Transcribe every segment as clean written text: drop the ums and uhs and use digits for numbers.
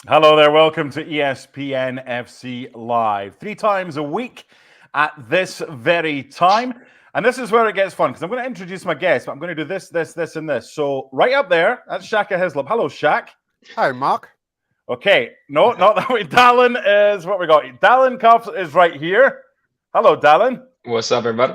Hello there, welcome to ESPN FC Live. 3 times a week at this very time. And this is where it gets fun, because I'm going to introduce my guests, but I'm going to do this, and this. So right up there, that's Shaka Hislop. Hello, Shaq. Hi, Mark. Okay, no, not that way. Dallin is what we got. Dallin Cuffs is right here. Hello, Dallin. What's up, everybody?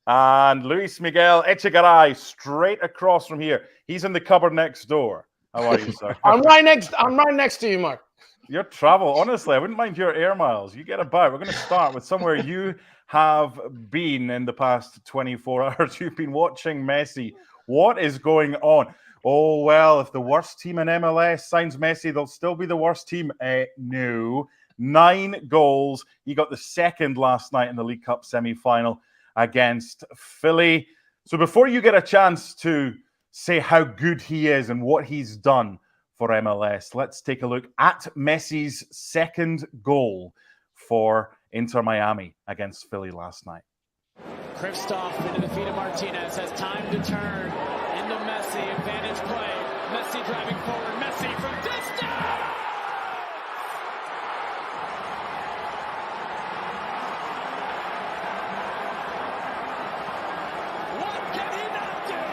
And Luis Miguel Echegaray, straight across from here. He's in the cupboard next door. How are you, sir? I'm right next to you, Mark. Your travel, honestly, I wouldn't mind your air miles. You get about. We're going to start with somewhere you have been in the past 24 hours. You've been watching Messi. What is going on? Oh, well, if the worst team in MLS signs Messi, they'll still be the worst team. No. 9 goals. He got the second last night in the League Cup semi-final against Philly. So before you get a chance to say how good he is and what he's done for MLS, let's take a look at Messi's second goal for Inter Miami against Philly last night. Kristoff into the feet of Martinez, has time to turn into Messi, advantage play. Messi driving forward, Messi from distance! What can he not do?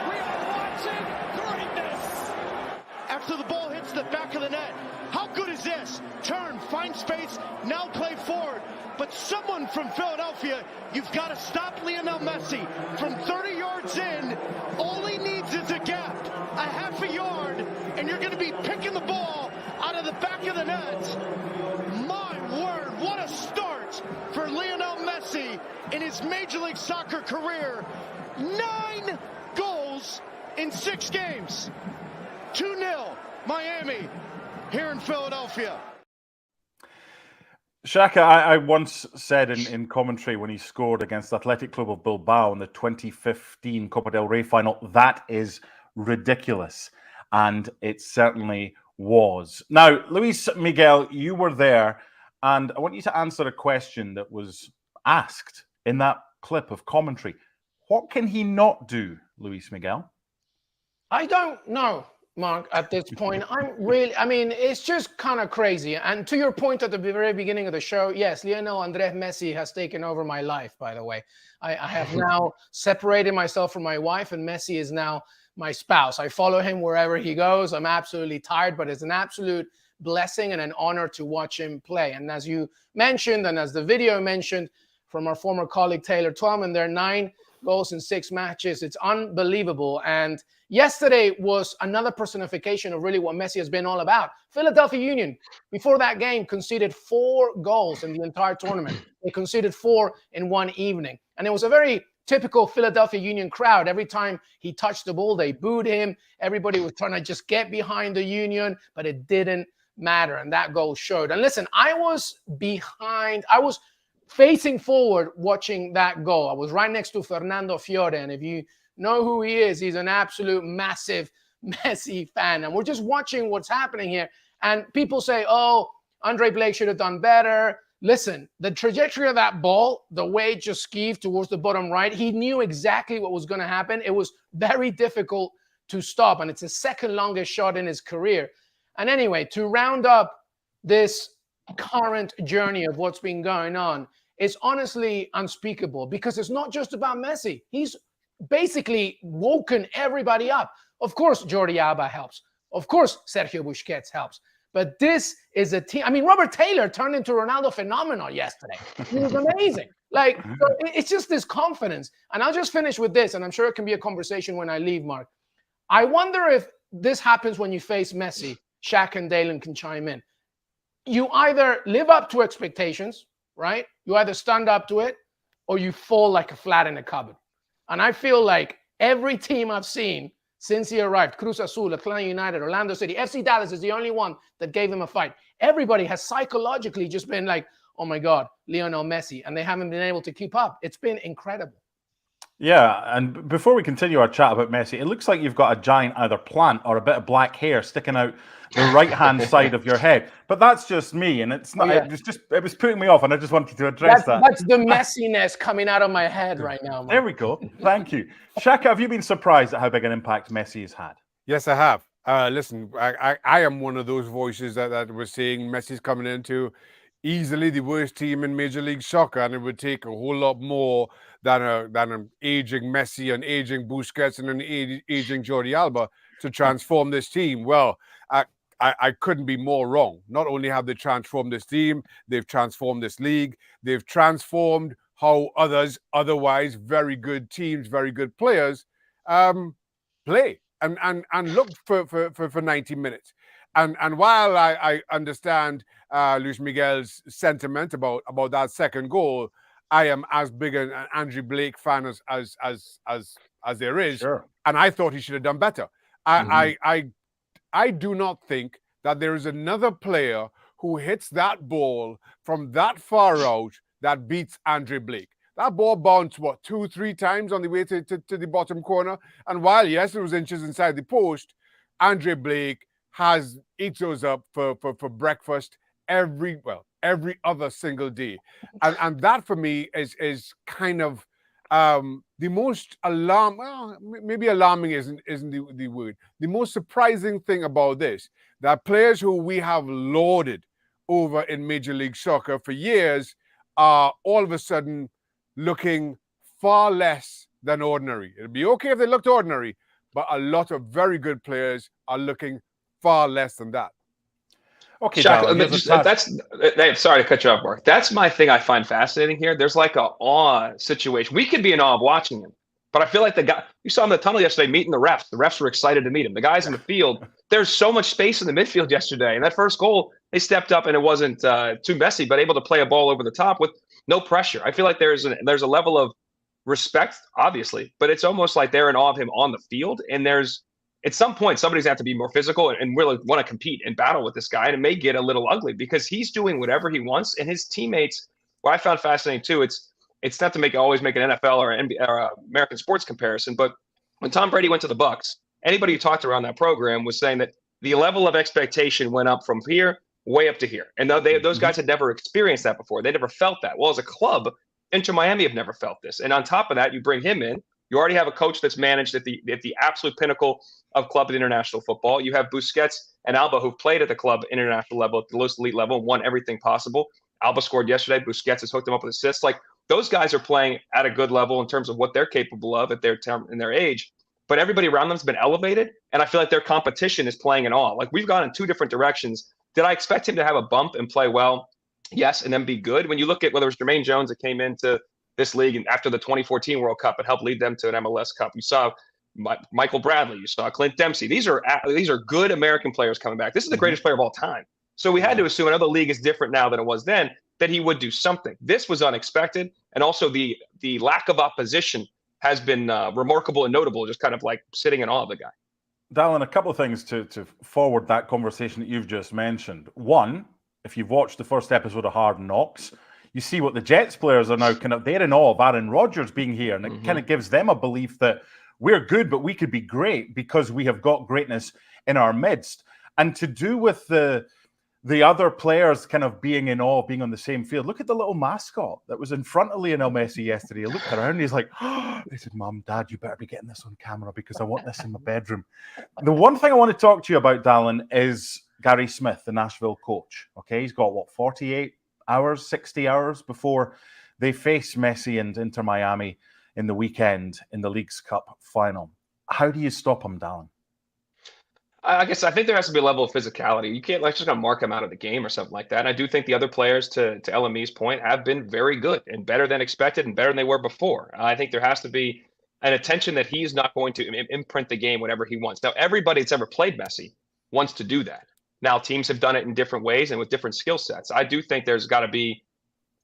We are watching greatness! After the ball hits the back of the net, how good is this? Turn, find space, now play forward. But someone from Philadelphia, you've got to stop Lionel Messi. From 30 yards in, all he needs is a gap, a half a yard, and you're going to be picking the ball out of the back of the net. My word, what a start for Lionel Messi in his Major League Soccer career. 9 goals in 6 games. 2-0, Miami, here in Philadelphia. Shaka, I once said in commentary when he scored against the Athletic Club of Bilbao in the 2015 Copa del Rey final, that is ridiculous. And it certainly was. Now, Luis Miguel, you were there, and I want you to answer a question that was asked in that clip of commentary. What can he not do, Luis Miguel? I don't know, Mark, at this point. It's just kind of crazy. And to your point at the very beginning of the show, yes, Lionel Andres Messi has taken over my life, by the way. I have now separated myself from my wife, and Messi is now my spouse. I follow him wherever he goes. I'm absolutely tired, but it's an absolute blessing and an honor to watch him play. And as you mentioned, and as the video mentioned from our former colleague Taylor Twellman, there are 9 goals in 6 matches. It's unbelievable. And yesterday was another personification of really what Messi has been all about. Philadelphia Union, before that game, conceded 4 goals in the entire tournament. They conceded 4 in one evening. And it was a very typical Philadelphia Union crowd. Every time he touched the ball, they booed him. Everybody was trying to just get behind the Union, but it didn't matter. And that goal showed. And listen, I was facing forward watching that goal. I was right next to Fernando Fiore. And if you know who he is, he's an absolute massive Messi fan. And we're just watching what's happening here. And people say, oh, Andre Blake should have done better. Listen, the trajectory of that ball, the way it just skeeved towards the bottom right, he knew exactly what was going to happen. It was very difficult to stop. And it's the second longest shot in his career. And anyway, to round up this current journey of what's been going on, it's honestly unspeakable, because it's not just about Messi. He's basically woken everybody up. Of course, Jordi Alba helps. Of course, Sergio Busquets helps. But this is a team. I mean, Robert Taylor turned into Ronaldo phenomenal yesterday. He was amazing. It's just this confidence. And I'll just finish with this, and I'm sure it can be a conversation when I leave, Mark. I wonder if this happens when you face Messi. Shaq and Dalen can chime in. You either live up to expectations, right? You either stand up to it, or you fall like a flat in a cupboard. And I feel like every team I've seen since he arrived, Cruz Azul, Atlanta United, Orlando City, FC Dallas is the only one that gave him a fight. Everybody has psychologically just been like, oh my God, Lionel Messi, and they haven't been able to keep up. It's been incredible. Yeah, and before we continue our chat about Messi, it looks like you've got a giant either plant or a bit of black hair sticking out the right-hand side of your head. But that's just me, and it's not. Oh, yeah. It was putting me off, and I just wanted to address that. That's the messiness coming out of my head right now, Mark. There we go. Thank you. Shaka, have you been surprised at how big an impact Messi has had? Yes, I have. Listen, I am one of those voices that was saying Messi's coming into easily the worst team in Major League Soccer, and it would take a whole lot more than an aging Messi, an aging Busquets, and an aging Jordi Alba to transform this team. Well, I couldn't be more wrong. Not only have they transformed this team, they've transformed this league, they've transformed how otherwise very good teams, very good players play and look for 90 minutes. And while I understand Luis Miguel's sentiment about that second goal, I am as big an Andrew Blake fan as there is. Sure. And I thought he should have done better. I do not think that there is another player who hits that ball from that far out that beats Andre Blake. That ball bounced, 2-3 times on the way to the bottom corner. And while, yes, it was inches inside the post, Andre Blake eats those up for breakfast every other single day. And that for me is kind of the most maybe alarming isn't the word. The most surprising thing about this, that players who we have lauded over in Major League Soccer for years are all of a sudden looking far less than ordinary. It'd be okay if they looked ordinary, but a lot of very good players are looking far less than that. Okay, sorry to cut you off, Mark. That's my thing I find fascinating here. There's like a awe situation. We could be in awe of watching him, but I feel like the guy you saw in the tunnel yesterday meeting the refs. The refs were excited to meet him. The guys in the field, there's so much space in the midfield yesterday. And that first goal, they stepped up and it wasn't too messy, but able to play a ball over the top with no pressure. I feel like there's a level of respect, obviously, but it's almost like they're in awe of him on the field. And at some point, somebody's going to have to be more physical and really want to compete and battle with this guy. And it may get a little ugly because he's doing whatever he wants. And his teammates, what I found fascinating too, it's not to always make an NFL or NBA or American sports comparison, but when Tom Brady went to the Bucs, anybody who talked around that program was saying that the level of expectation went up from here way up to here. And those guys had never experienced that before. They never felt that. Well, as a club, Inter Miami have never felt this. And on top of that, you bring him in. You already have a coach that's managed at the absolute pinnacle of club and international football. You have Busquets and Alba who've played at the club international level, at the most elite level, won everything possible. Alba scored yesterday. Busquets has hooked him up with assists. Like, those guys are playing at a good level in terms of what they're capable of at their time and their age. But everybody around them has been elevated, and I feel like their competition is playing in awe. Like, we've gone in two different directions. Did I expect him to have a bump and play well? Yes, and then be good. When you look at whether it was Jermaine Jones that came into this league and after the 2014 World Cup and helped lead them to an MLS Cup, you saw Michael Bradley, you saw Clint Dempsey. These are good American players coming back. This is the greatest player of all time. So we had to assume, I know the league is different now than it was then, that he would do something. This was unexpected, and also the lack of opposition has been remarkable and notable, just kind of like sitting in awe of the guy. Dallin, a couple of things to forward that conversation that you've just mentioned. One, if you've watched the first episode of Hard Knocks, you see what the Jets players are now they're in awe of Aaron Rodgers being here, and it kind of gives them a belief that we're good, but we could be great because we have got greatness in our midst. And to do with the other players kind of being in awe, being on the same field. Look at the little mascot that was in front of Lionel Messi yesterday. He looked around and he's like, he said, Mom, Dad, you better be getting this on camera because I want this in my bedroom. The one thing I want to talk to you about, Dallin, is Gary Smith, the Nashville coach. Okay, he's got, 48 hours, 60 hours before they face Messi and Inter Miami in the weekend in the Leagues Cup final. How do you stop him, Dallin? I guess I think there has to be a level of physicality. You can't just mark him out of the game or something like that. And I do think the other players, to LME's point, have been very good and better than expected and better than they were before. I think there has to be an attention that he's not going to imprint the game whatever he wants. Now, everybody that's ever played Messi wants to do that. Now, teams have done it in different ways and with different skill sets. I do think there's got to be,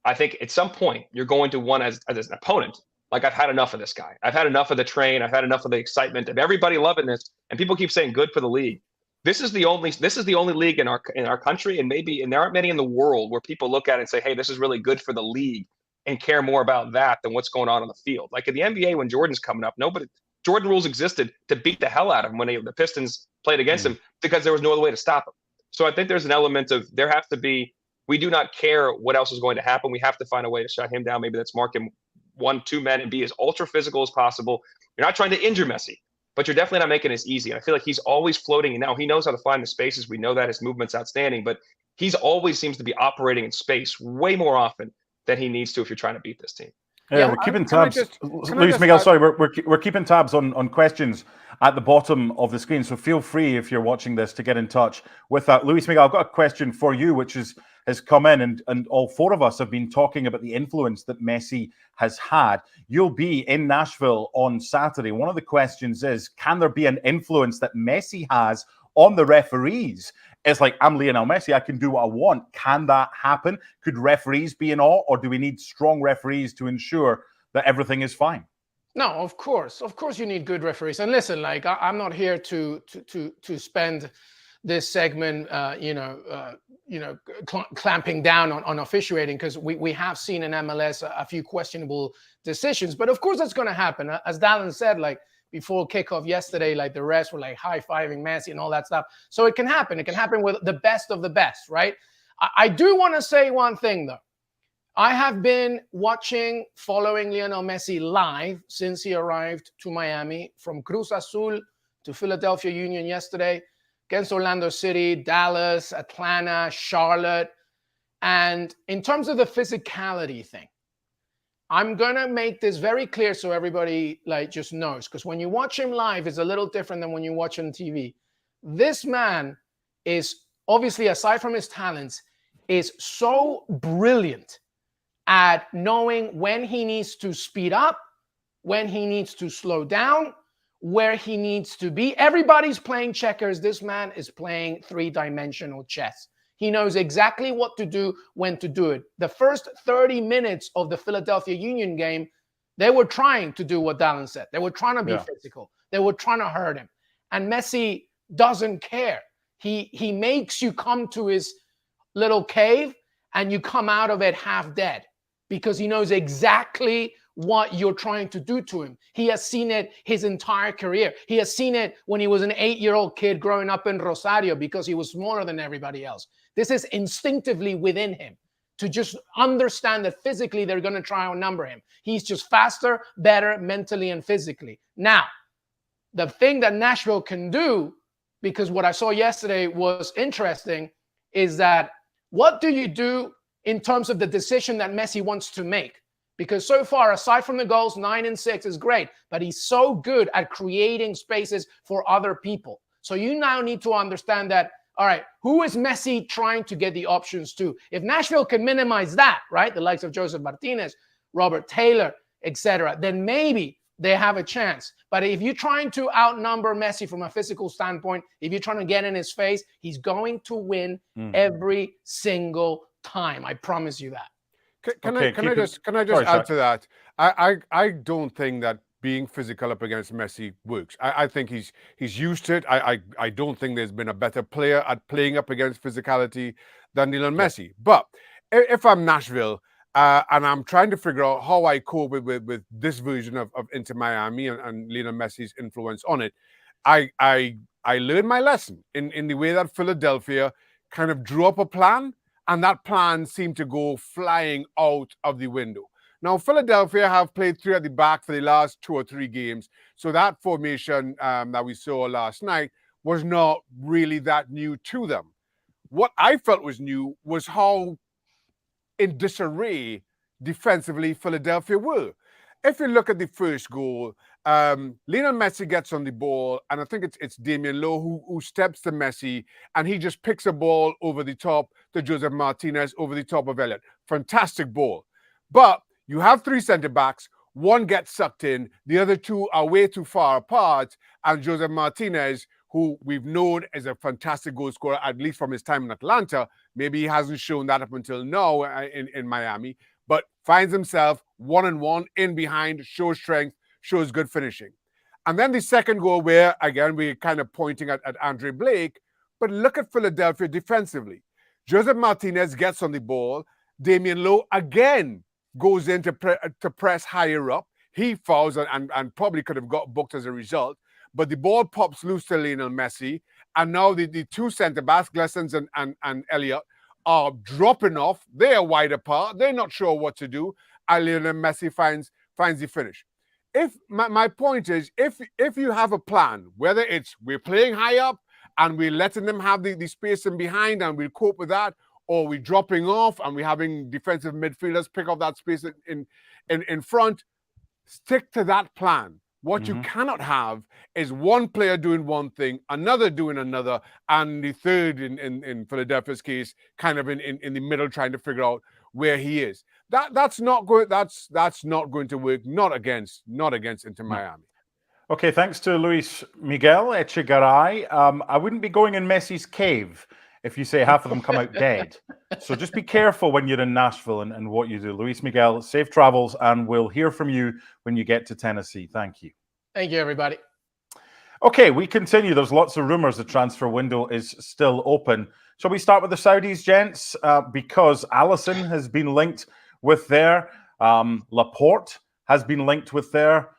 I think at some point you're going to want as an opponent, like, I've had enough of this guy. I've had enough of the train. I've had enough of the excitement of everybody loving this. And people keep saying good for the league. This is the only league in our country, and there aren't many in the world where people look at it and say, hey, this is really good for the league, and care more about that than what's going on the field. Like in the NBA, when Jordan's coming up, Jordan rules existed to beat the hell out of him when the Pistons played against him because there was no other way to stop him. So I think there's an element of there has to be, we do not care what else is going to happen. We have to find a way to shut him down. Maybe that's mark him 1-2 men and be as ultra physical as possible. You're not trying to injure Messi. but you're definitely not making it as easy. And I feel like he's always floating. And now he knows how to find the spaces. We know that his movement's outstanding, but he's always seems to be operating in space way more often than he needs to if you're trying to beat this team. Yeah, we're keeping tabs. Luis Miguel, sorry, we're keeping tabs on questions at the bottom of the screen. So feel free, if you're watching this, to get in touch with that. Luis Miguel, I've got a question for you, which has come in, and all four of us have been talking about the influence that Messi has had. You'll be in Nashville on Saturday. One of the questions is, can there be an influence that Messi has on the referees? It's like, I'm Lionel Messi, I can do what I want. Can that happen? Could referees be in awe, or do we need strong referees to ensure that everything is fine? No, of course you need good referees. And listen, like I'm not here to spend this segment, clamping down on officiating, because we have seen in MLS a few questionable decisions. But of course, that's going to happen. As Dallin said, like before kickoff yesterday, like the refs were like high-fiving Messi and all that stuff. So it can happen. It can happen with the best of the best, right? I do want to say one thing, though. I have been following Lionel Messi live since he arrived to Miami, from Cruz Azul to Philadelphia Union yesterday, against Orlando City, Dallas, Atlanta, Charlotte. And in terms of the physicality thing, I'm going to make this very clear so everybody like just knows, because when you watch him live, it's a little different than when you watch him on TV. This man is obviously, aside from his talents, is so brilliant at knowing when he needs to speed up, when he needs to slow down, where he needs to be. Everybody's playing checkers. This man is playing three-dimensional chess. He knows exactly what to do, when to do it. The first 30 minutes of the Philadelphia Union game, they were trying to do what Dallin said. They were trying to be physical. They were trying to hurt him. And Messi doesn't care. He makes you come to his little cave and you come out of it half dead, because he knows exactly what you're trying to do to him. He has seen it his entire career. He has seen it when he was an 8-year-old kid growing up in Rosario, because he was smaller than everybody else. This is instinctively within him, to just understand that physically they're going to try and outnumber him. He's just faster, better mentally and physically. Now, the thing that Nashville can do, because what I saw yesterday was interesting, is that what do you do in terms of the decision that Messi wants to make? Because so far, aside from the goals, 9 and 6 is great, but he's so good at creating spaces for other people. So you now need to understand that, all right, who is Messi trying to get the options to? If Nashville can minimize that, right, the likes of Joseph Martinez, Robert Taylor, etc., then maybe they have a chance. But if you're trying to outnumber Messi from a physical standpoint, if you're trying to get in his face, he's going to win every single time. I promise you that. Can I just add to that? I don't think that being physical up against Messi works. I think he's used to it. I don't think there's been a better player at playing up against physicality than Lionel Messi. But if I'm Nashville and I'm trying to figure out how I cope with this version of Inter Miami and Lionel Messi's influence on it, I learned my lesson in the way that Philadelphia kind of drew up a plan, and that plan seemed to go flying out of the window. Now, Philadelphia have played 3 at the back for the last 2 or 3 games. So that formation that we saw last night was not really that new to them. What I felt was new was how in disarray defensively Philadelphia were. If you look at the first goal, Lionel Messi gets on the ball, and I think it's Damian Lowe who steps to Messi, and he just picks a ball over the top to Joseph Martinez, over the top of Elliott. Fantastic ball. But you have 3 centre-backs, one gets sucked in, the other 2 are way too far apart, and Joseph Martinez, who we've known is a fantastic goal scorer, at least from his time in Atlanta, maybe he hasn't shown that up until now in Miami, but finds himself 1-on-1 in behind, shows strength, shows good finishing. And then the second goal where, again, we're kind of pointing at Andre Blake, but look at Philadelphia defensively. Joseph Martinez gets on the ball. Damian Lowe again goes in to press higher up. He fouls and probably could have got booked as a result. But the ball pops loose to Lionel Messi. And now the 2 centre-backs, Glessons and Elliott, are dropping off. They are wide apart. They're not sure what to do. And Lionel Messi finds the finish. if my point is, if you have a plan, whether it's we're playing high up and we're letting them have the space in behind and we'll cope with that, or we're dropping off and we're having defensive midfielders pick up that space in front, stick to that plan. What you cannot have is one player doing one thing, another doing another, and the third, in Philadelphia's case, kind of in the middle trying to figure out where he is. That's not going to work. Not against Inter Miami. Okay, thanks to Luis Miguel Echegaray. I wouldn't be going in Messi's cave if you say half of them come out dead. So just be careful when you're in Nashville and what you do. Luis Miguel, safe travels, and we'll hear from you when you get to Tennessee. Thank you. Thank you, everybody. Okay, we continue. There's lots of rumors the transfer window is still open. Shall we start with the Saudis, gents? Because Alisson has been linked with there. Laporte has been linked with there.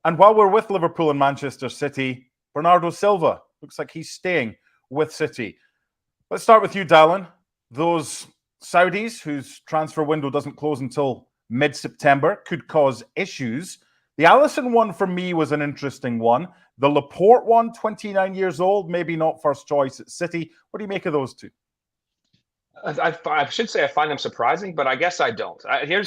And while we're with Liverpool and Manchester City, Bernardo Silva looks like he's staying with City. Let's start with you, Dallin. Those Saudis whose transfer window doesn't close until mid-September could cause issues. The Alisson one for me was an interesting one. The Laporte one, 29 years old, maybe not first choice at City. What do you make of those two? I should say I find them surprising, but I guess I don't.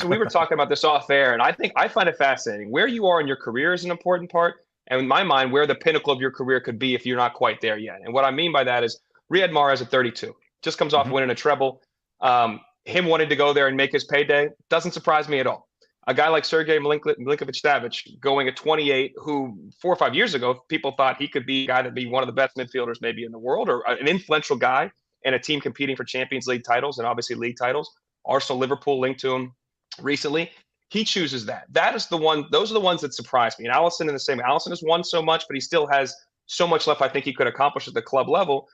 We were talking about this off air, and I find it fascinating. Where you are in your career is an important part, and in my mind, where the pinnacle of your career could be if you're not quite there yet. And what I mean by that is Riyad Mahrez at 32 just comes off winning a treble. Him wanting to go there and make his payday doesn't surprise me at all. A guy like Sergei Milinkovic-Savic going at 28, who 4 or 5 years ago, people thought he could be a guy that'd be one of the best midfielders maybe in the world, or an influential guy in a team competing for Champions League titles and obviously league titles. Arsenal, Liverpool linked to him recently. He chooses that. That is the one. Those are the ones that surprise me. And Alisson in the same. Alisson has won so much, but he still has so much left I think he could accomplish at the club level.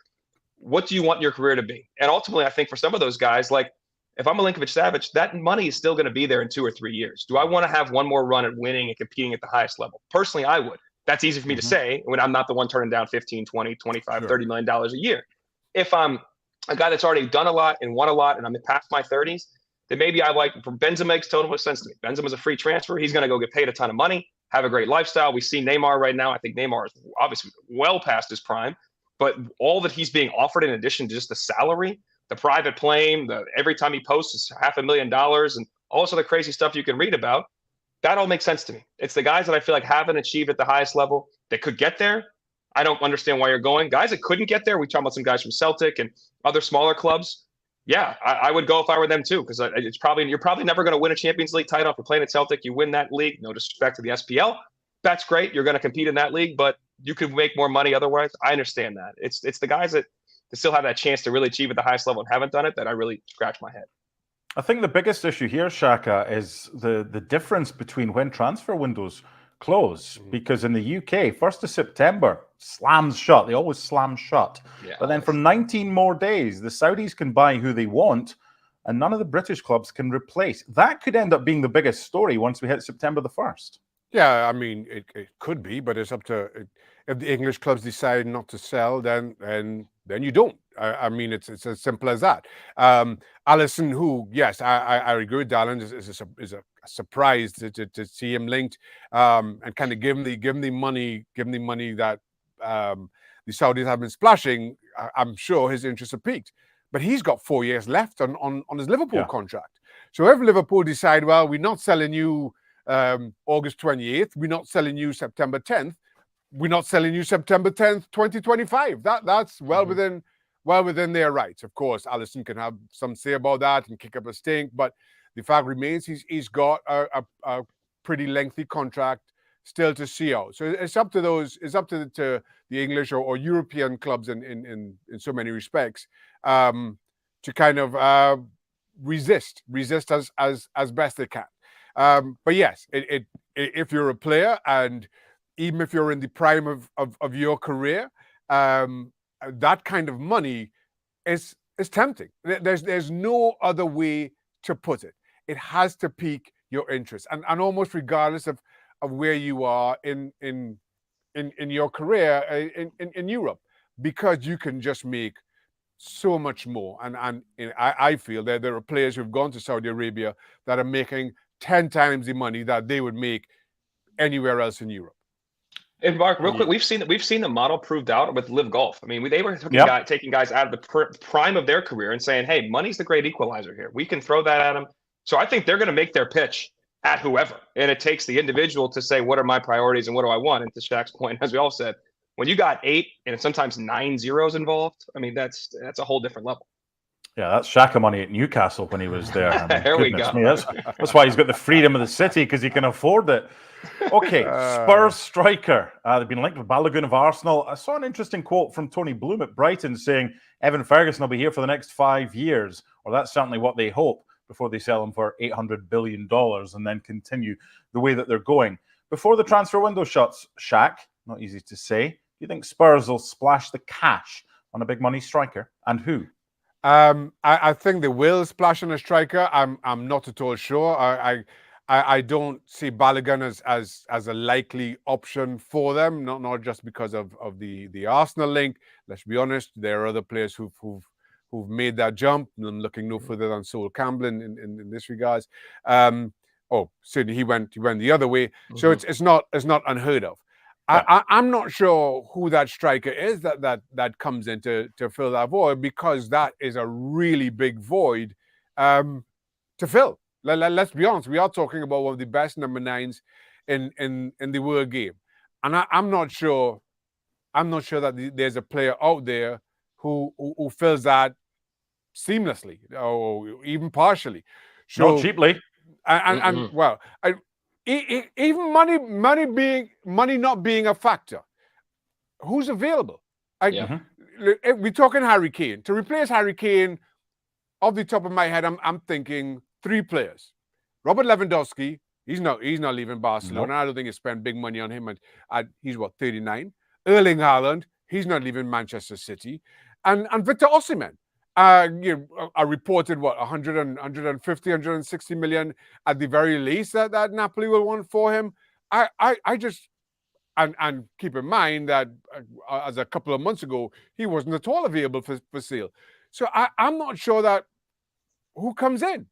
What do you want your career to be? And ultimately, I think for some of those guys, like if I'm Milinkovic-Savic, that money is still going to be there in 2 or 3 years. Do I want to have one more run at winning and competing at the highest level? Personally, I would. That's easy for me to say when I'm not the one turning down 15, 20, 25, $30 million a year. If I'm a guy that's already done a lot and won a lot and I'm past my 30s, then maybe I like, for Benzema makes total sense to me. Benzema's a free transfer. He's going to go get paid a ton of money, have a great lifestyle. We see Neymar right now. I think Neymar is obviously well past his prime, but all that he's being offered in addition to just the salary, the private plane, every time he posts is $500,000 and all this other crazy stuff you can read about, that all makes sense to me. It's the guys that I feel like haven't achieved at the highest level that could get there. I don't understand why you're going. Guys that couldn't get there, we talk about some guys from Celtic and other smaller clubs. Yeah, I would go if I were them too, because you're probably never going to win a Champions League title. If you're playing at Celtic, you win that league. No disrespect to the SPL. That's great. You're going to compete in that league, but you could make more money otherwise. I understand that. It's the guys that still have that chance to really achieve at the highest level and haven't done it that I really scratch my head. I think the biggest issue here, Shaka, is the difference between when transfer windows close, because in the UK, 1st of September slams shut. They always slam shut. Yeah, but then for 19 more days, the Saudis can buy who they want, and none of the British clubs can replace. That could end up being the biggest story once we hit September the 1st. Yeah, I mean, it could be, but it's up to if the English clubs decide not to sell, then you don't. I mean, it's as simple as that. Alisson, who, yes, I agree with Dallin, is a surprise to see him linked, and kind of give him the money that the Saudis have been splashing. I'm sure his interests are peaked, but he's got 4 years left on his Liverpool contract. So if Liverpool decide, well, we're not selling you August 28th, we're not selling you September 10th, we're not selling you September 10th, 2025. That's well within their rights. Of course, Alisson can have some say about that and kick up a stink, but the fact remains he's got a pretty lengthy contract still to see out. So it's up to the English or European clubs in so many respects to kind of resist as best they can. But yes, if you're a player, and even if you're in the prime of your career, that kind of money is tempting. There's no other way to put it. It has to pique your interest, and almost regardless of where you are in your career in Europe, because you can just make so much more. And I feel that there are players who've gone to Saudi Arabia that are making 10 times the money that they would make anywhere else in Europe. And Mark, real quick, we've seen the model proved out with Live Golf. I mean, they were taking guys out of the prime of their career and saying, "Hey, money's the great equalizer here. We can throw that at them." So I think they're going to make their pitch at whoever, and it takes the individual to say, "What are my priorities and what do I want?" And to Shaq's point, as we all said, when you got 8 and sometimes 9 zeros involved, I mean, that's a whole different level. Yeah, that's Shaka money at Newcastle when he was there. I mean, there we go. That's why he's got the freedom of the city, because he can afford it. Okay, Spurs striker. They've been linked with Balogun of Arsenal. I saw an interesting quote from Tony Bloom at Brighton saying Evan Ferguson will be here for the next 5 years, or that's certainly what they hope, before they sell him for $800 billion and then continue the way that they're going. Before the transfer window shuts, Shaq, not easy to say, do you think Spurs will splash the cash on a big money striker, and who? I think they will splash on a striker. I'm not at all sure. I don't see Balogun as a likely option for them. Not just because of the Arsenal link. Let's be honest, there are other players who've made that jump. I'm looking no further than Sol Campbell in this regards. Certainly he went the other way. Mm-hmm. So it's not unheard of. Yeah. I'm not sure who that striker is that comes in to fill that void, because that is a really big void to fill. Let's be honest. We are talking about one of the best number 9s in the world game, and I'm not sure that there's a player out there who fills that seamlessly or even partially. So, not cheaply. And well, even money not being a factor, who's available? We're talking Harry Kane. To replace Harry Kane, off the top of my head, I'm thinking 3 players. Robert Lewandowski, he's not leaving Barcelona. Nope. I don't think you spend big money on him. He's 39. Erling Haaland, he's not leaving Manchester City, and Victor Osimhen. I reported 150, 160 million at the very least that Napoli will want for him. I just and keep in mind that as a couple of months ago he wasn't at all available for sale. So I'm not sure that who comes in.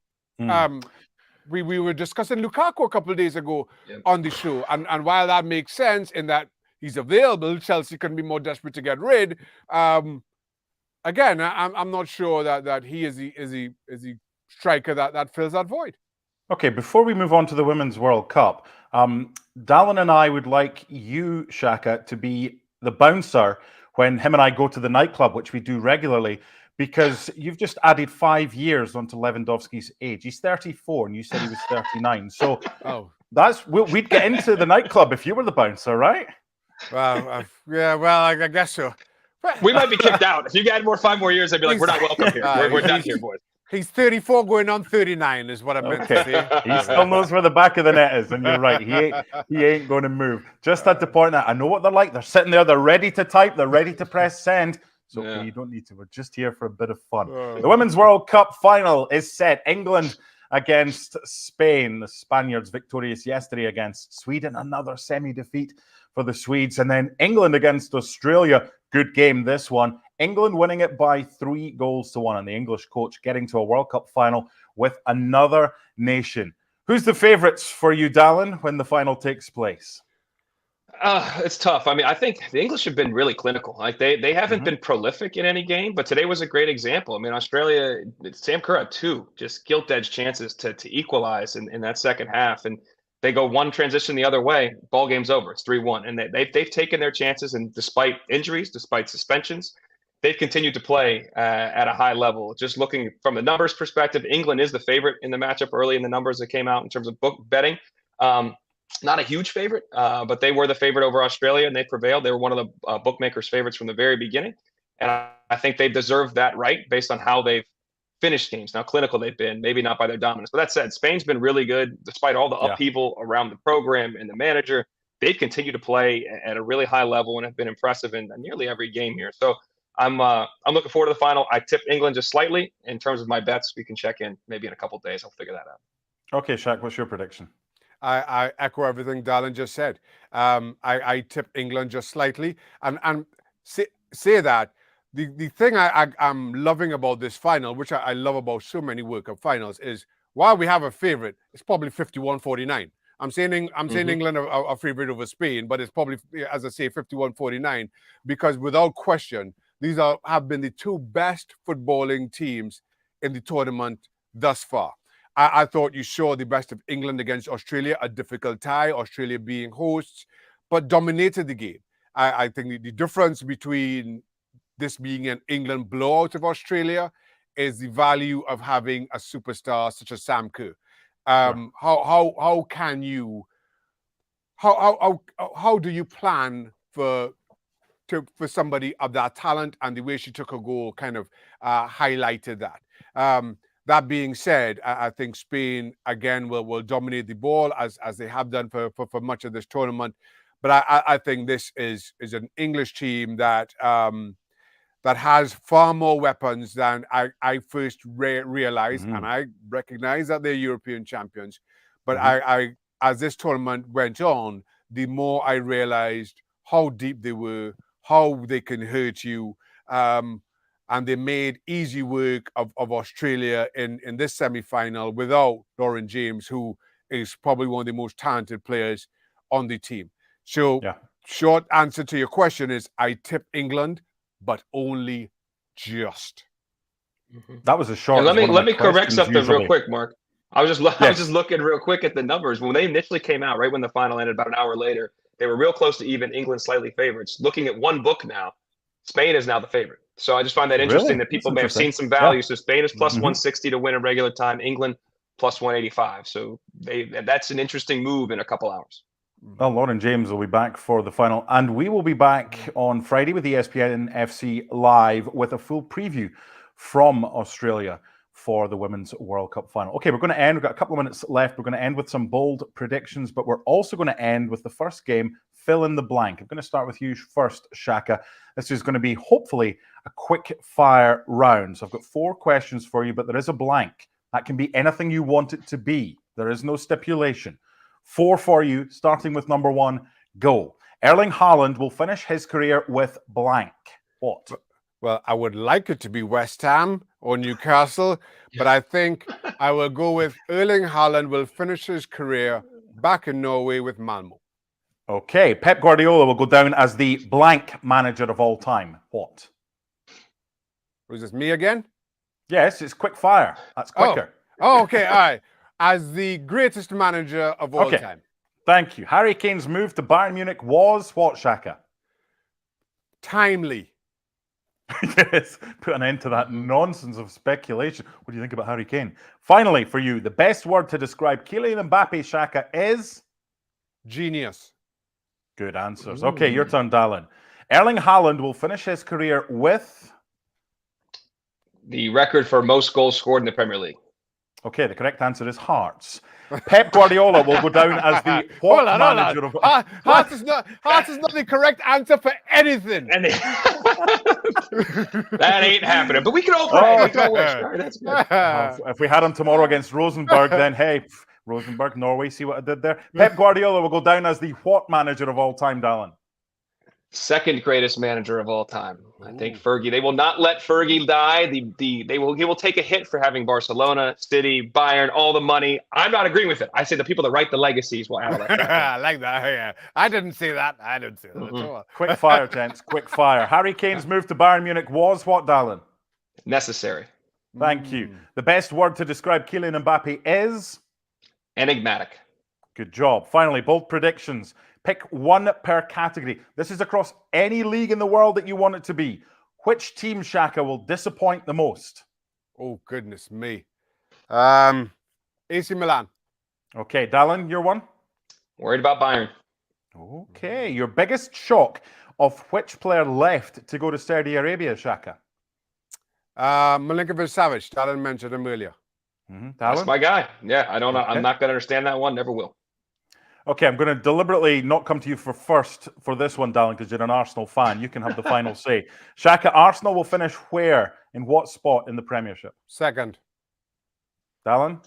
We were discussing Lukaku a couple of days ago on the show, and while that makes sense in that he's available, Chelsea can be more desperate to get rid. Again, I'm not sure that he is the striker that fills that void. Okay, before we move on to the Women's World Cup, Dallin and I would like you, Shaka, to be the bouncer when him and I go to the nightclub, which we do regularly, because you've just added 5 years onto Lewandowski's age. He's 34, and you said he was 39. So we'd get into the nightclub if you were the bouncer, right? Well, I guess so. We might be kicked out. If you add 5 more years, I'd be like, we're not welcome here. We're done here, boys. He's 34 going on 39 is what I meant to say. He still knows where the back of the net is, and you're right. He ain't going to move. Just had to point that. I know what they're like. They're sitting there. They're ready to type. They're ready to press send. So okay, you don't need to. We're just here for a bit of fun. The Women's World Cup final is set. England against Spain. The Spaniards victorious yesterday against Sweden. Another semi-defeat for the Swedes. And then England against Australia. Good game, this one. England winning it by 3-1, and the English coach getting to a World Cup final with another nation. Who's the favourites for you, Dallin, when the final takes place? It's tough. I mean, I think the English have been really clinical. Like they haven't been prolific in any game, but today was a great example. I mean, Australia, Sam Kerr had 2 just gilt-edged chances to equalize in that second half, and they go one transition the other way, ball game's over. It's 3-1, and they've taken their chances, and despite injuries, despite suspensions, they've continued to play at a high level. Just looking from the numbers perspective, England is the favorite in the matchup early in the numbers that came out in terms of book betting. Not a huge favorite, but they were the favorite over Australia, and they prevailed. They were one of the bookmakers' favorites from the very beginning, and I think they deserve that right based on how they've finished games. Now, clinical they've been, maybe not by their dominance. But that said, Spain's been really good despite all the upheaval around the program and the manager. They've continued to play at a really high level and have been impressive in nearly every game here. So I'm looking forward to the final. I tipped England just slightly. In terms of my bets, we can check in maybe in a couple of days. I'll figure that out. Okay, Shaq, what's your prediction? I echo everything Dallin just said. I tipped England just slightly, and say that the thing I'm loving about this final, which I love about so many World Cup finals, is while we have a favorite, it's probably 51-49. I'm saying England are favorite over Spain, but it's probably, as I say, 51-49, because without question, these have been the two best footballing teams in the tournament thus far. I thought you saw the best of England against Australia, a difficult tie, Australia being hosts, but dominated the game. I think the difference between this being an England blowout of Australia is the value of having a superstar such as Sam Kerr. How do you plan for somebody of that talent, and the way she took a goal kind of highlighted that. That being said, I think Spain again will dominate the ball as they have done for much of this tournament. But I think this is an English team that has far more weapons than I first realized, and I recognize that they're European champions. But I as this tournament went on, the more I realized how deep they were, how they can hurt you, and they made easy work of Australia in this semi-final without Lauren James, who is probably one of the most talented players on the team. So, short answer to your question is I tip England, but only just. That was a short. Let me correct something real quick, Mark. I was just looking real quick at the numbers. When they initially came out, right when the final ended, about an hour later, they were real close to even. England slightly favorites. Looking at one book now, Spain is now the favorite. So I just find that interesting that people may have seen some value. So Spain is plus 160 to win in regular time. England plus 185. So that's an interesting move in a couple hours. Well, Lauren James will be back for the final, and we will be back on Friday with ESPN FC Live with a full preview from Australia for the Women's World Cup final. Okay, we're going to end. We've got a couple of minutes left. We're going to end with some bold predictions, but we're also going to end with the first game, fill in the blank. I'm going to start with you first, Shaka. This is going to be, hopefully, a quick fire round. So I've got 4 questions for you, but there is a blank. That can be anything you want it to be. There is no stipulation. 4 for you, starting with number 1. Go. Erling Haaland will finish his career with blank. What? Well, I would like it to be West Ham or Newcastle, but I think I will go with Erling Haaland will finish his career back in Norway with Malmo. Okay, Pep Guardiola will go down as the blank manager of all time. What? Was this me again? Yes, it's quick fire. That's quicker. Oh, okay, all right. As the greatest manager of all time. Thank you. Harry Kane's move to Bayern Munich was what, Shaka? Timely. Yes, put an end to that nonsense of speculation. What do you think about Harry Kane? Finally, for you, the best word to describe Kylian Mbappe, Shaka, is? Genius. Good answers. Okay, your turn, Dallin. Erling Haaland will finish his career with? The record for most goals scored in the Premier League. Okay, the correct answer is Hearts. Pep Guardiola will go down as the what manager of... Hearts is not the correct answer for anything. That ain't happening. But we can all pray. We can all wish. All right, that's good. If we had him tomorrow against Rosenborg, then hey, Rosenborg, Norway, see what I did there? Pep Guardiola will go down as the what manager of all time, Dallin? Second greatest manager of all time. I think Fergie. They will not let Fergie die. He will take a hit for having Barcelona, City, Bayern, all the money. I'm not agreeing with it. I say the people that write the legacies will add that. I like that. Yeah. I didn't say that. At all. Quick fire, gents. Quick fire. Harry Kane's move to Bayern Munich was what, Dallin? Necessary. Thank you. The best word to describe Kylian Mbappe is? Enigmatic. Good job. Finally, bold predictions. Pick one per category. This is across any league in the world that you want it to be. Which team, Shaka, will disappoint the most? Oh, goodness me. AC Milan. Okay, Dallin, your one? Worried about Bayern. Okay, your biggest shock of which player left to go to Saudi Arabia, Shaka? Milinkovic-Savic. Dallin mentioned him earlier. That's my guy. Yeah, I don't know. I'm not going to understand that one. Never will. Okay, I'm going to deliberately not come to you for this one, Dallin, because you're an Arsenal fan. You can have the final say. Shaka, Arsenal will finish where? In what spot in the Premiership? Second. Dallin?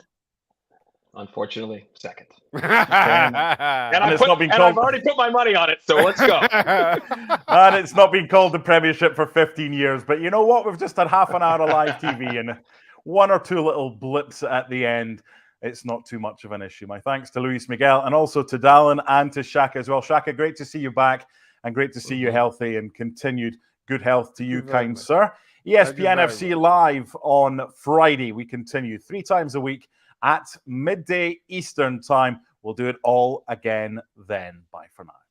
Unfortunately, second. And I've already put my money on it, so let's go. And it's not been called the Premiership for 15 years. But you know what? We've just had half an hour of live TV and 1 or 2 little blips at the end. it's not too much of an issue. My thanks to Luis Miguel and also to Dallin and to Shaka as well. Shaka, great to see you back and great to see you healthy and continued good health to you, kind sir. ESPN FC Live on Friday. We continue 3 times a week at midday Eastern time. We'll do it all again then. Bye for now.